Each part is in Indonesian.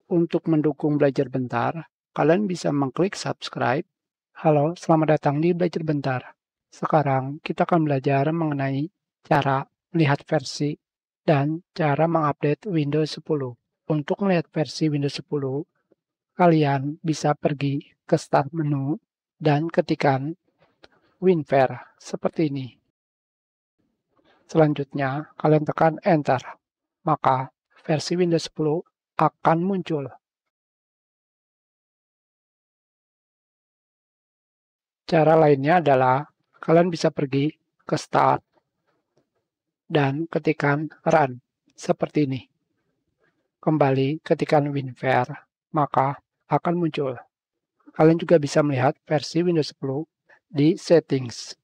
Untuk mendukung Belajar Bentar, kalian bisa mengklik subscribe. Halo, selamat datang di Belajar Bentar. Sekarang kita akan belajar mengenai cara melihat versi dan cara mengupdate Windows 10. Untuk melihat versi Windows 10, kalian bisa pergi ke Start menu dan ketikkan WinVer seperti ini. Selanjutnya, kalian tekan Enter. Maka versi Windows 10 akan muncul. Cara lainnya adalah kalian bisa pergi ke Start dan ketikkan Run seperti ini. Kembali ketikkan WinVer, maka akan muncul. Kalian juga bisa melihat versi Windows 10 di Settings.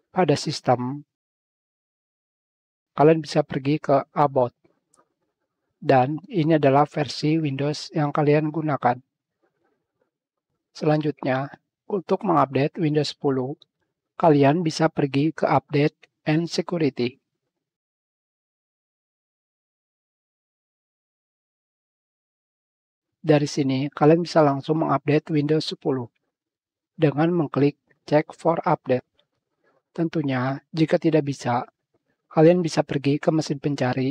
Pada sistem, kalian bisa pergi ke About. Dan ini adalah versi Windows yang kalian gunakan. Selanjutnya, untuk mengupdate Windows 10, kalian bisa pergi ke Update and Security. Dari sini, kalian bisa langsung mengupdate Windows 10 dengan mengklik Check for Update. Tentunya, jika tidak bisa, kalian bisa pergi ke mesin pencari.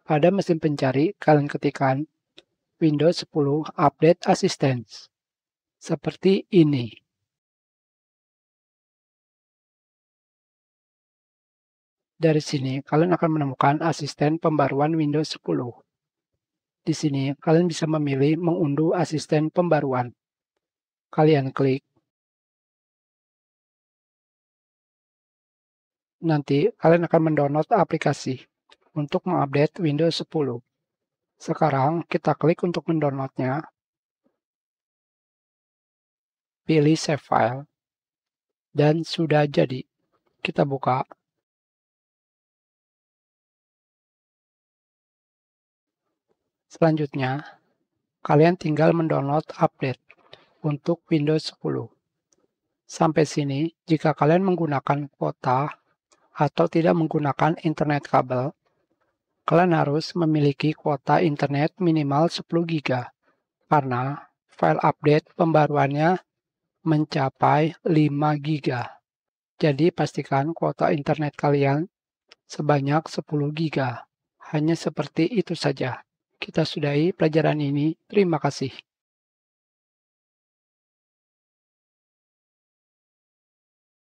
Pada mesin pencari, kalian ketikkan Windows 10 Update Assistance. Seperti ini. Dari sini, kalian akan menemukan asisten pembaruan Windows 10. Di sini, kalian bisa memilih mengunduh asisten pembaruan. Kalian klik. Nanti, kalian akan mendownload aplikasi untuk mengupdate Windows 10. Sekarang, kita klik untuk mendownloadnya. Pilih Save File. Dan sudah jadi. Kita buka. Selanjutnya, kalian tinggal mendownload update untuk Windows 10. Sampai sini, jika kalian menggunakan kuota atau tidak menggunakan internet kabel, kalian harus memiliki kuota internet minimal 10 GB karena file update pembaruannya mencapai 5 GB. Jadi pastikan kuota internet kalian sebanyak 10 GB. Hanya seperti itu saja. Kita sudahi pelajaran ini. Terima kasih.